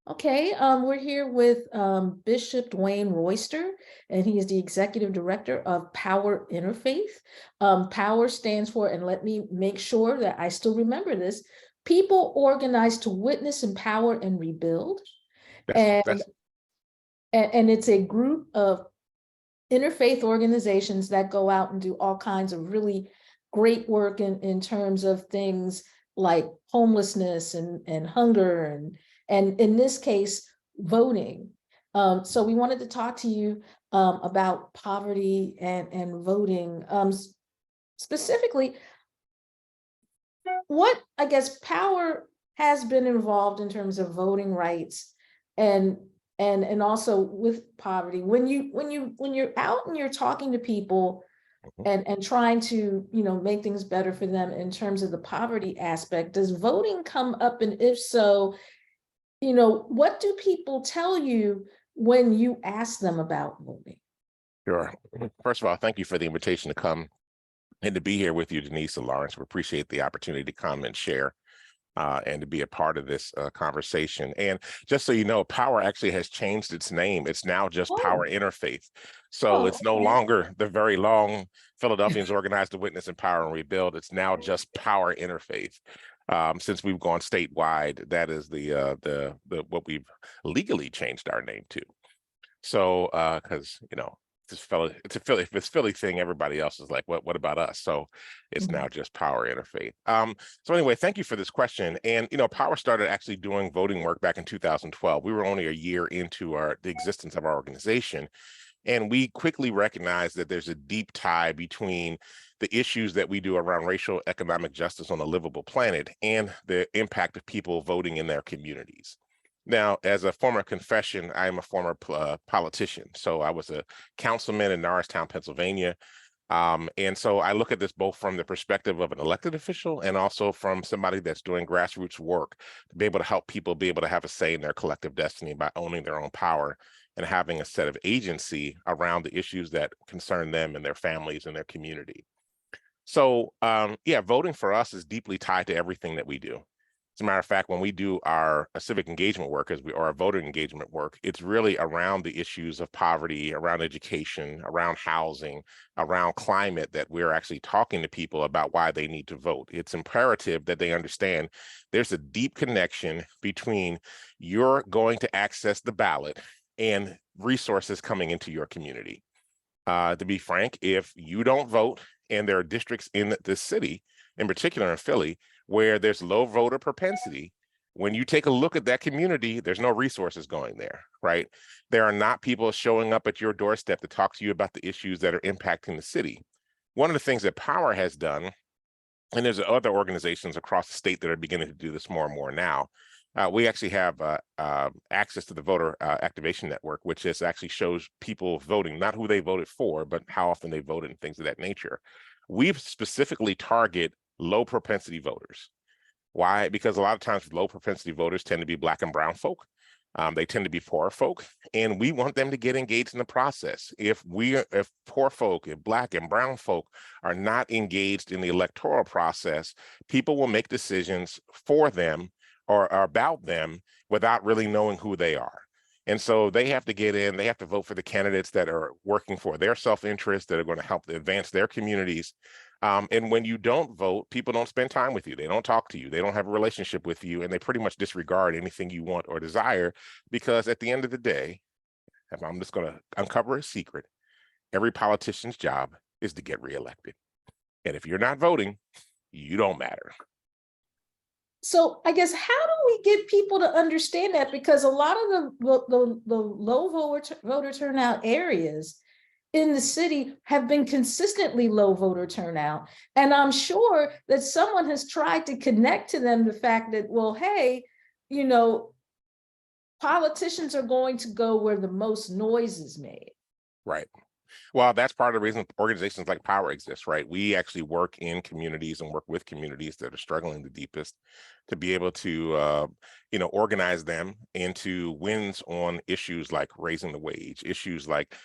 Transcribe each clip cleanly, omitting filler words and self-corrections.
Okay, we're here with Bishop Dwayne Royster, and he is the executive director of POWER Interfaith. POWER stands for, and let me make sure that I still remember this, People Organized to Witness, Empower, and Rebuild. That's And, that's and it's a group of interfaith organizations that go out and do all kinds of really great work in terms of things like homelessness and hunger and in this case, voting. So we wanted to talk to you about poverty and voting. Specifically, what I guess power has been involved in terms of voting rights and and also with poverty when you're out and you're talking to people Mhm. and trying to make things better for them in terms of the poverty aspect, does voting come up, and if so, what do people tell you when you ask them about voting? Sure. First of all, thank you for the invitation to come and to be here with you, Denise and Lawrence. We appreciate the opportunity to come and share and to be a part of this conversation. And just so you know, Power actually has changed its name. It's now just Power Oh, Interfaith. So oh, it's no okay. longer the very long Philadelphians Organized to Witness, Empower, and Rebuild. It's now just Power Interfaith. Since we've gone statewide, that is the what we've legally changed our name to. So, because it's a Philly, if it's Philly thing, everybody else is like, what about us? So it's Mhm. now just Power Interfaith. So anyway, thank you for this question. And Power started actually doing voting work back in 2012. We were only a year into the existence of our organization, and we quickly recognized that there's a deep tie between the issues that we do around racial economic justice on a livable planet and the impact of people voting in their communities. Now, as a former confession, I am a former politician. So I was a councilman in Norristown, Pennsylvania. And so I look at this both from the perspective of an elected official and also from somebody that's doing grassroots work to be able to help people be able to have a say in their collective destiny by owning their own power and having a set of agency around the issues that concern them and their families and their community. So, yeah, voting for us is deeply tied to everything that we do. As a matter of fact, when we do our civic engagement work, or our voter engagement work, it's really around the issues of poverty, around education, around housing, around climate that we're actually talking to people about why they need to vote. It's imperative that they understand there's a deep connection between you're going to access the ballot and resources coming into your community. To be frank, if you don't vote, and there are districts in the city, in particular in Philly, where there's low voter propensity, when you take a look at that community, there's no resources going there, right? There are not people showing up at your doorstep to talk to you about the issues that are impacting the city. One of the things that Power has done, and there's other organizations across the state that are beginning to do this more and more now. We actually have access to the voter activation network, which actually shows people voting, not who they voted for, but how often they voted and things of that nature. We've specifically target low propensity voters. Why? Because a lot of times low propensity voters tend to be Black and brown folk. They tend to be poor folk, and we want them to get engaged in the process. If poor folk, if Black and brown folk are not engaged in the electoral process, people will make decisions for them or about them without really knowing who they are. And so they have to get in, they have to vote for the candidates that are working for their self-interest, that are going to help advance their communities. And when you don't vote, people don't spend time with you. They don't talk to you. They don't have a relationship with you. And they pretty much disregard anything you want or desire, because at the end of the day, if I'm just going to uncover a secret, every politician's job is to get reelected. And if you're not voting, you don't matter. So I guess how do we get people to understand that? Because a lot of the low voter turnout areas in the city have been consistently low voter turnout. And I'm sure that someone has tried to connect to them the fact that, well, hey, you know, politicians are going to go where the most noise is made. Right. Well, that's part of the reason organizations like Power exist, right? We actually work in communities and work with communities that are struggling the deepest to be able to, organize them into wins on issues like raising the wage, issues like,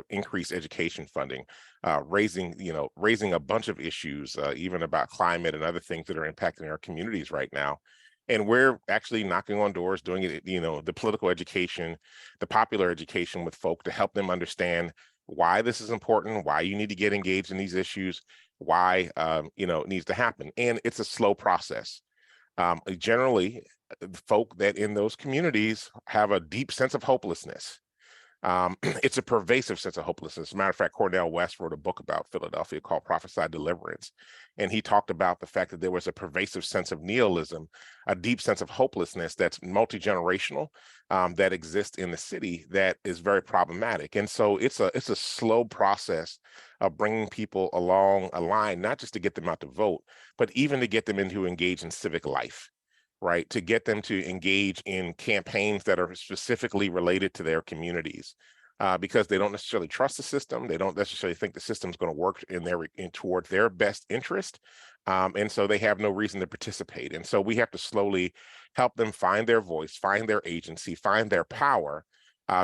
increased education funding, raising a bunch of issues, even about climate and other things that are impacting our communities right now. And we're actually knocking on doors, doing it, the political education, the popular education with folk to help them understand why this is important, why you need to get engaged in these issues, why it needs to happen. And it's a slow process. Generally, folk that in those communities have a deep sense of hopelessness. It's a pervasive sense of hopelessness. As a matter of fact, Cornel West wrote a book about Philadelphia called Prophesied Deliverance. And he talked about the fact that there was a pervasive sense of nihilism, a deep sense of hopelessness that's multi-generational, that exists in the city that is very problematic. And so it's a slow process of bringing people along a line, not just to get them out to vote, but even to get them into engage in civic life. Right, to get them to engage in campaigns that are specifically related to their communities, because they don't necessarily trust the system. They don't necessarily think the system's going to work toward their best interest, and so they have no reason to participate. And so we have to slowly help them find their voice, find their agency, find their power,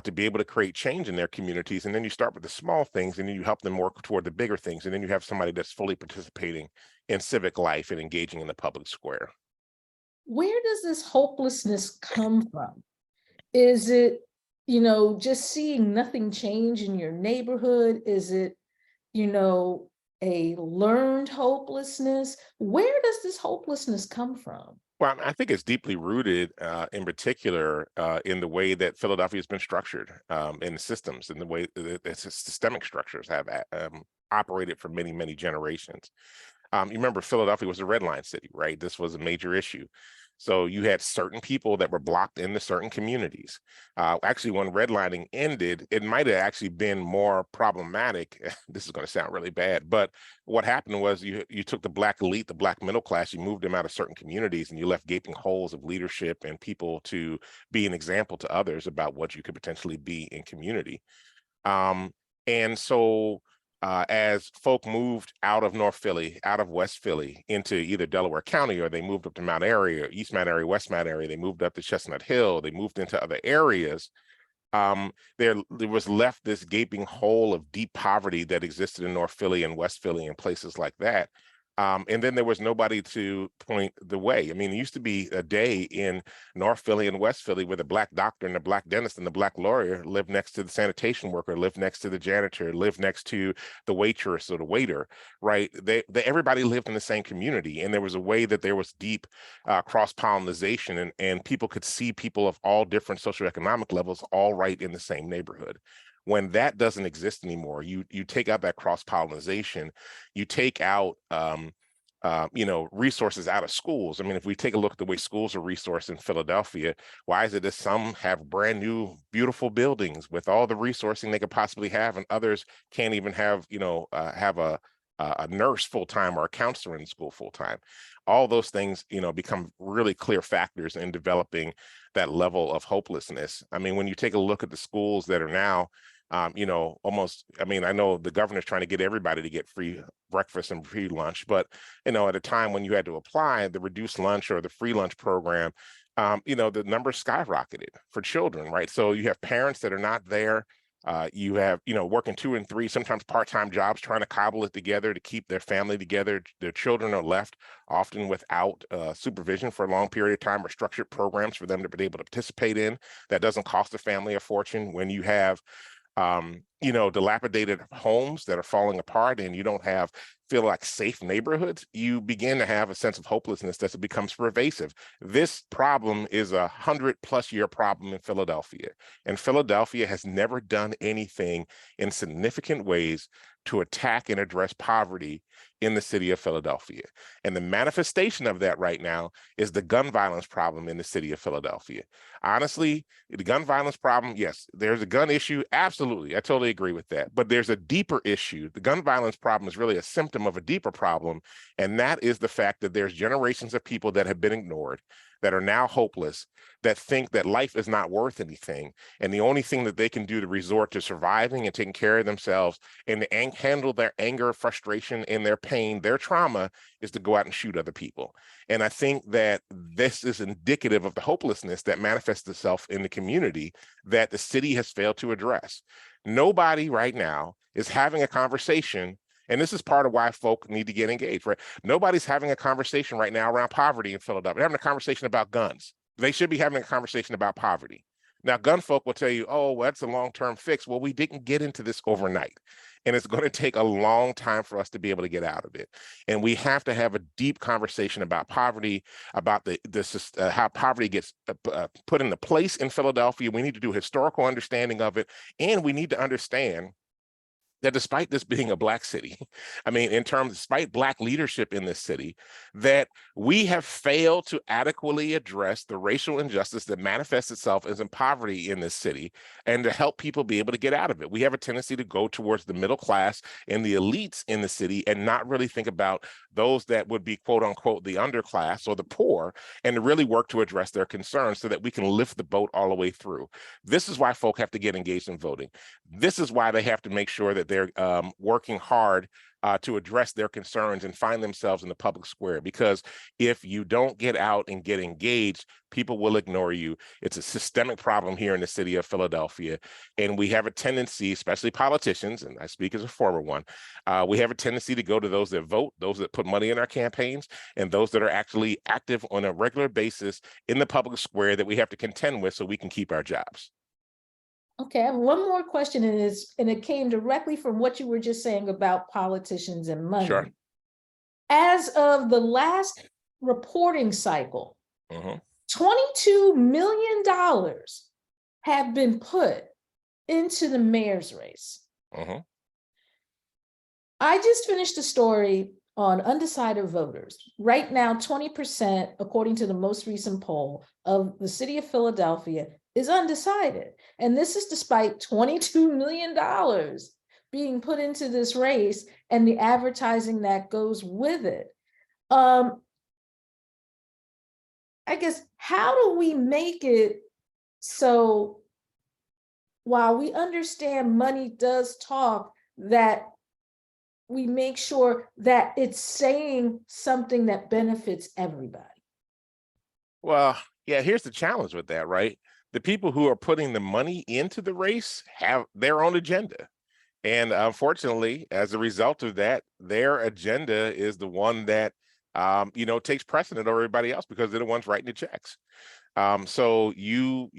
to be able to create change in their communities. And then you start with the small things, and then you help them work toward the bigger things, and then you have somebody that's fully participating in civic life and engaging in the public square. Where does this hopelessness come from? Is it, just seeing nothing change in your neighborhood? Is it, a learned hopelessness? Where does this hopelessness come from? Well, I think it's deeply rooted, in particular, in the way that Philadelphia has been structured, in the systems, and the way that its systemic structures have operated for many, many generations. You remember Philadelphia was a red line city, right? This was a major issue. So you had certain people that were blocked into certain communities. Actually, when redlining ended, it might have actually been more problematic. This is going to sound really bad, but what happened was you took the Black elite, the Black middle class, you moved them out of certain communities, and you left gaping holes of leadership and people to be an example to others about what you could potentially be in community. And so as folk moved out of North Philly, out of West Philly into either Delaware County, or they moved up to Mount Airy, or East Mount Airy, West Mount Airy, they moved up to Chestnut Hill, they moved into other areas, there was left this gaping hole of deep poverty that existed in North Philly and West Philly and places like that. And then there was nobody to point the way. I mean, it used to be a day in North Philly and West Philly where the Black doctor and the Black dentist and the Black lawyer lived next to the sanitation worker, lived next to the janitor, lived next to the waitress or the waiter, right? Everybody lived in the same community. And there was a way that there was deep cross-pollination, and people could see people of all different socioeconomic levels all right in the same neighborhood. When that doesn't exist anymore, you take out that cross-pollination, you take out resources out of schools. I mean, if we take a look at the way schools are resourced in Philadelphia, why is it that some have brand new, beautiful buildings with all the resourcing they could possibly have, and others can't even have, have a nurse full-time or a counselor in school full-time? All those things, become really clear factors in developing that level of hopelessness. I mean, when you take a look at the schools that are now, almost, I mean, I know the governor's trying to get everybody to get free breakfast and free lunch, but, at a time when you had to apply the reduced lunch or the free lunch program, the numbers skyrocketed for children, right? So you have parents that are not there. You have, working 2 and 3, sometimes part-time jobs, trying to cobble it together to keep their family together. Their children are left often without supervision for a long period of time, or structured programs for them to be able to participate in. That doesn't cost the family a fortune. When you have dilapidated homes that are falling apart, and you don't feel like safe neighborhoods, you begin to have a sense of hopelessness that becomes pervasive. This problem is 100+ year problem in Philadelphia, and Philadelphia has never done anything in significant ways to attack and address poverty in the city of Philadelphia. And the manifestation of that right now is the gun violence problem in the city of Philadelphia. Honestly, the gun violence problem, yes, there's a gun issue. Absolutely. I totally agree with that. But there's a deeper issue. The gun violence problem is really a symptom of a deeper problem. And that is the fact that there's generations of people that have been ignored, that are now hopeless, that think that life is not worth anything. And the only thing that they can do to resort to surviving and taking care of themselves and to handle their anger, frustration, and their pain, their trauma, is to go out and shoot other people. And I think that this is indicative of the hopelessness that manifests itself in the community that the city has failed to address. Nobody right now is having a conversation And this is part of why folk need to get engaged, right? Nobody's having a conversation right now around poverty in Philadelphia. They're having a conversation about guns. They should be having a conversation about poverty. Now, gun folk will tell you, oh, well, that's a long-term fix. Well, we didn't get into this overnight. And it's going to take a long time for us to be able to get out of it. And we have to have a deep conversation about poverty, about how poverty gets put into place in Philadelphia. We need to do historical understanding of it. And we need to understand that despite this being a Black city, I mean, despite Black leadership in this city, that we have failed to adequately address the racial injustice that manifests itself as in poverty in this city, and to help people be able to get out of it. We have a tendency to go towards the middle class and the elites in the city and not really think about those that would be, quote unquote, the underclass or the poor, and to really work to address their concerns so that we can lift the boat all the way through. This is why folk have to get engaged in voting. This is why they have to make sure that they're working hard to address their concerns and find themselves in the public square. Because if you don't get out and get engaged, people will ignore you. It's a systemic problem here in the city of Philadelphia. And we have a tendency, especially politicians, and I speak as a former one, we have a tendency to go to those that vote, those that put money in our campaigns, and those that are actually active on a regular basis in the public square that we have to contend with so we can keep our jobs. Okay, I have one more question, and it came directly from what you were just saying about politicians and money. Sure. As of the last reporting cycle, $22 million have been put into the mayor's race. I just finished a story on undecided voters. Right now, 20%, according to the most recent poll of the city of Philadelphia, is undecided. And this is despite $22 million being put into this race and the advertising that goes with it. I guess, how do we make it so while we understand money does talk, that we make sure that it's saying something that benefits everybody? Well, yeah, here's the challenge with that, right? The people who are putting the money into the race have their own agenda. And unfortunately, as a result of that, their agenda is the one that, takes precedent over everybody else because they're the ones writing the checks. So you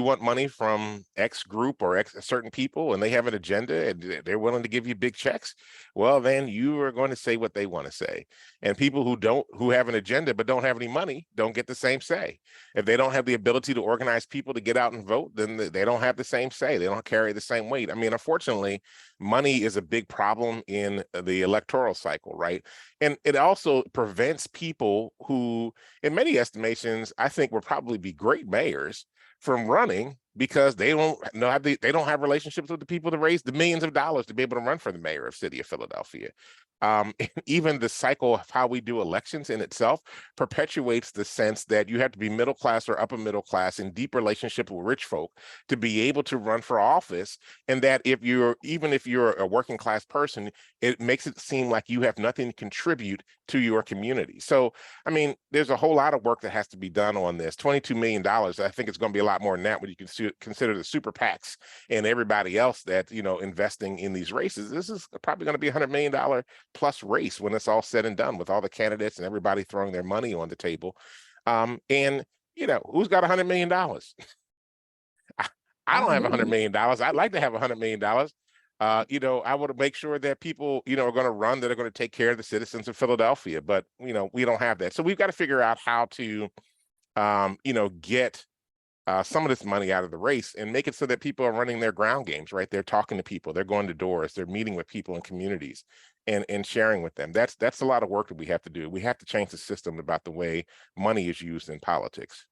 want money from X group or X certain people, and they have an agenda and they're willing to give you big checks. Well, then you are going to say what they want to say. And people who have an agenda but don't have any money don't get the same say. If they don't have the ability to organize people to get out and vote, then they don't have the same say. They don't carry the same weight. I mean, unfortunately, money is a big problem in the electoral cycle, right? And it also prevents people who, in many estimations, I think will probably be great mayors from running because they don't have relationships with the people to raise the millions of dollars to be able to run for the mayor of city of Philadelphia. And even the cycle of how we do elections in itself perpetuates the sense that you have to be middle class or upper middle class in deep relationship with rich folk to be able to run for office. And that even if you're a working class person, it makes it seem like you have nothing to contribute to your community. So, I mean, there's a whole lot of work that has to be done on this. $22 million, I think it's going to be a lot more than that when you consider the super PACs and everybody else that, investing in these races. This is probably going to be $100 million plus race when it's all said and done, with all the candidates and everybody throwing their money on the table. And who's got $100 million? I don't have $100 million. I'd like to have $100 million. I would make sure that people, are going to run, that are going to take care of the citizens of Philadelphia. But, we don't have that. So we've got to figure out how to, get some of this money out of the race and make it so that people are running their ground games, right? They're talking to people, they're going to doors, they're meeting with people in communities and sharing with them. That's a lot of work that we have to do. We have to change the system about the way money is used in politics.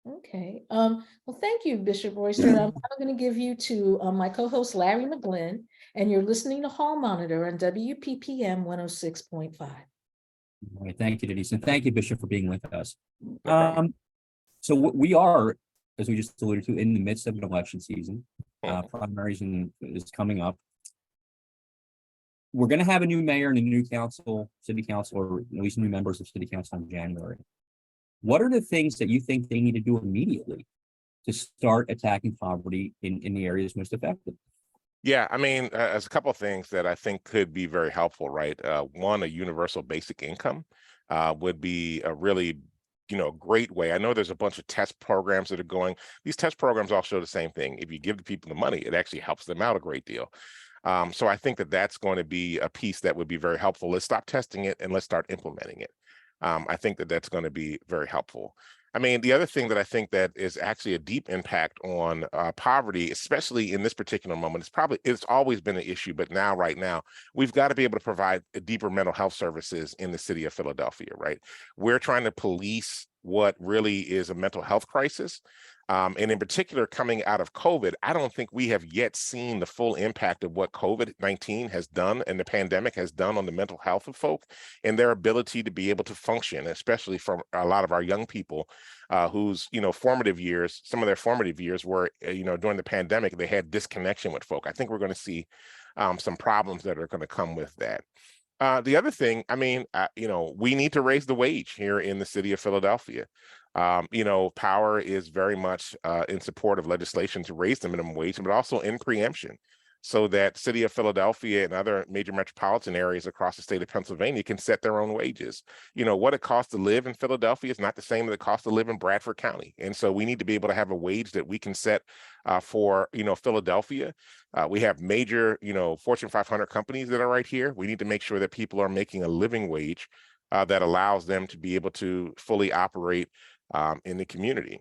Okay. Well, thank you, Bishop Royster. I'm now going to give you to my co-host, Larry McGlynn, and you're listening to Hall Monitor on WPPM 106.5. All right. Thank you, Denise. And thank you, Bishop, for being with us. No So we are, as we just alluded to, in the midst of an election season. Primaries is coming up. We're going to have a new mayor and a new city council, or at least new members of city council in January. What are the things that you think they need to do immediately to start attacking poverty in the areas most affected? Yeah, I mean, there's a couple of things that I think could be very helpful, right? One, a universal basic income would be a really, great way. I know there's a bunch of test programs that are going. These test programs all show the same thing. If you give the people the money, it actually helps them out a great deal. So I think that that's going to be a piece that would be very helpful. Let's stop testing it and let's start implementing it. I think that that's going to be very helpful. I mean, the other thing that I think that is actually a deep impact on poverty, especially in this particular moment, it's always been an issue, but now, right now, we've got to be able to provide deeper mental health services in the city of Philadelphia, right? We're trying to police what really is a mental health crisis. And in particular, coming out of COVID, I don't think we have yet seen the full impact of what COVID-19 has done and the pandemic has done on the mental health of folk and their ability to be able to function, especially from a lot of our young people whose, formative years, some of their formative years were, during the pandemic, they had disconnection with folk. I think we're going to see some problems that are going to come with that. The other thing, I mean, we need to raise the wage here in the city of Philadelphia. Power is very much in support of legislation to raise the minimum wage, but also in preemption, so that city of Philadelphia and other major metropolitan areas across the state of Pennsylvania can set their own wages. What it costs to live in Philadelphia is not the same as it costs to live in Bradford County. And so we need to be able to have a wage that we can set for, Philadelphia. We have major, Fortune 500 companies that are right here. We need to make sure that people are making a living wage that allows them to be able to fully operate in the community.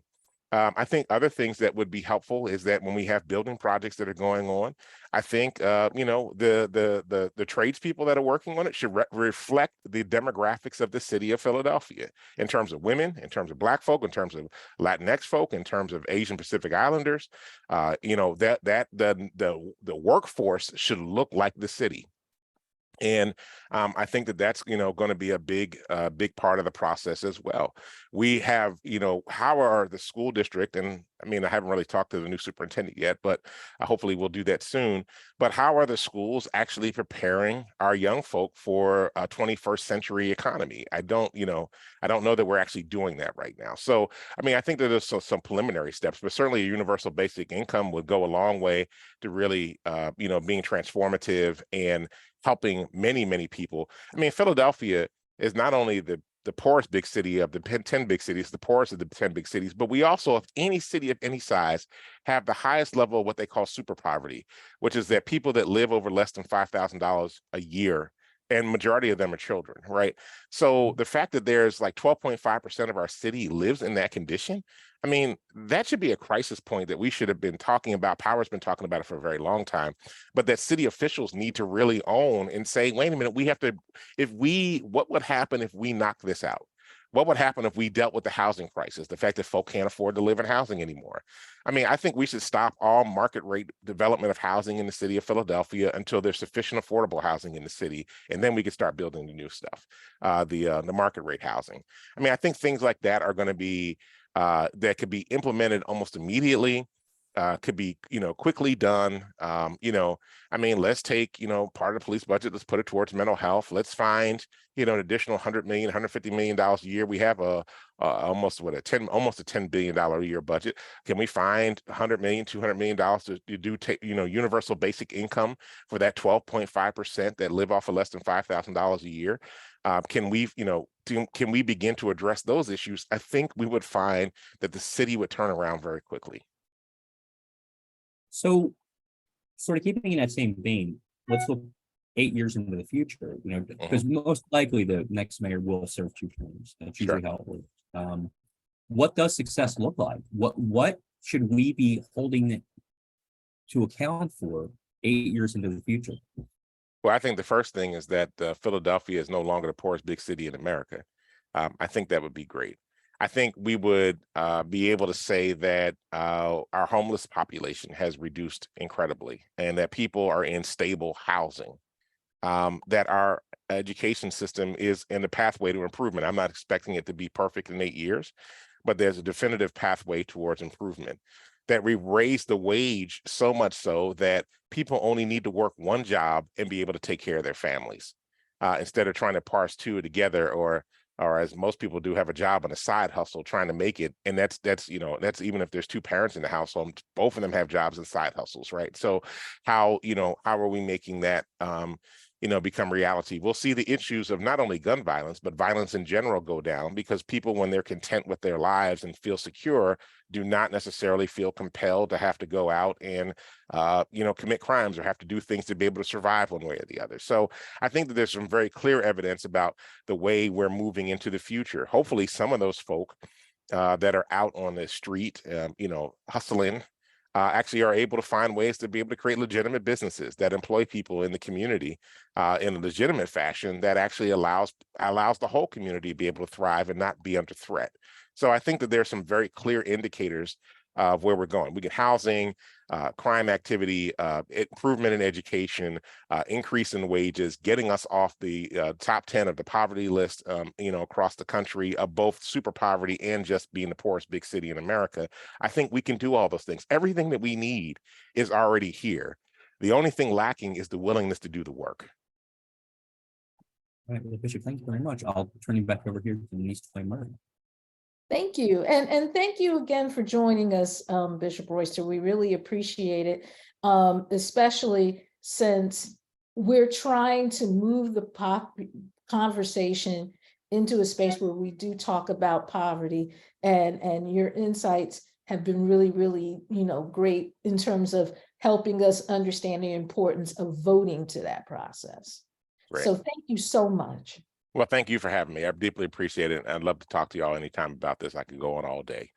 I think other things that would be helpful is that when we have building projects that are going on, I think the tradespeople that are working on it should reflect the demographics of the city of Philadelphia in terms of women, in terms of Black folk, in terms of Latinx folk, in terms of Asian Pacific Islanders. The workforce should look like the city. And I think that that's, going to be a big part of the process as well. We have, how are the school district, and I mean, I haven't really talked to the new superintendent yet, but hopefully we'll do that soon. But how are the schools actually preparing our young folk for a 21st century economy? I don't know that we're actually doing that right now. So, I mean, I think that there's some preliminary steps, but certainly a universal basic income would go a long way to really, being transformative and helping many, many people. I mean, Philadelphia is not only the poorest big city of the 10 big cities, the poorest of the 10 big cities, but we also, if any city of any size, have the highest level of what they call super poverty, which is that people that live over less than $5,000 a year, and majority of them are children, right? So the fact that there's like 12.5% of our city lives in that condition, I mean, that should be a crisis point that we should have been talking about. Power's been talking about it for a very long time, but that city officials need to really own and say, wait a minute, what would happen if we knock this out? What would happen if we dealt with the housing crisis, the fact that folk can't afford to live in housing anymore? I mean, I think we should stop all market rate development of housing in the city of Philadelphia until there's sufficient affordable housing in the city, and then we can start building the new stuff, the market rate housing. I mean, I think things like that are going to be that could be implemented almost immediately, could be, quickly done. I mean, let's take, part of the police budget, let's put it towards mental health. Let's find, an additional $100 million, $150 million a year. We have almost a $10 billion a year budget. Can we find $100 million, $200 million to do, universal basic income for that 12.5% that live off of less than $5,000 a year? Can we begin to address those issues? I think we would find that the city would turn around very quickly. So, sort of keeping in that same vein, let's look 8 years into the future, because most likely the next mayor will serve 2 terms. That's usually how it works. What does success look like? What should we be holding to account for 8 years into the future? Well, I think the first thing is that Philadelphia is no longer the poorest big city in America. I think that would be great. I think we would be able to say that our homeless population has reduced incredibly, and that people are in stable housing, that our education system is in the pathway to improvement. I'm not expecting it to be perfect in 8 years, but there's a definitive pathway towards improvement, that we raised the wage so much so that people only need to work one job and be able to take care of their families, instead of trying to parse two together or or as most people do, have a job and a side hustle trying to make it. And that's even if there's two parents in the household, both of them have jobs and side hustles, right? So how are we making that become reality? We'll see the issues of not only gun violence, but violence in general go down, because people, when they're content with their lives and feel secure, do not necessarily feel compelled to have to go out and commit crimes or have to do things to be able to survive one way or the other. So I think that there's some very clear evidence about the way we're moving into the future. Hopefully some of those folk that are out on the street, hustling, actually are able to find ways to be able to create legitimate businesses that employ people in the community in a legitimate fashion that actually allows the whole community to be able to thrive and not be under threat. So I think that there's some very clear indicators of where we're going. We get housing, crime activity, improvement in education, increase in wages, getting us off the top 10 of the poverty list, across the country, of both super poverty and just being the poorest big city in America. I think we can do all those things. Everything that we need is already here. The only thing lacking is the willingness to do the work. All right, well, Bishop, thank you very much. I'll turn you back over here to Denise Murray. Thank you. And thank you again for joining us, Bishop Royster. We really appreciate it, especially since we're trying to move the conversation into a space where we do talk about poverty, and your insights have been really, really, great in terms of helping us understand the importance of voting to that process. Great. So thank you so much. Well, thank you for having me. I deeply appreciate it. I'd love to talk to y'all anytime about this. I could go on all day.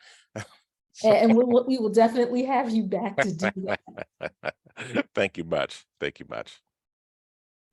And we will definitely have you back to do that. Thank you much. Thank you much.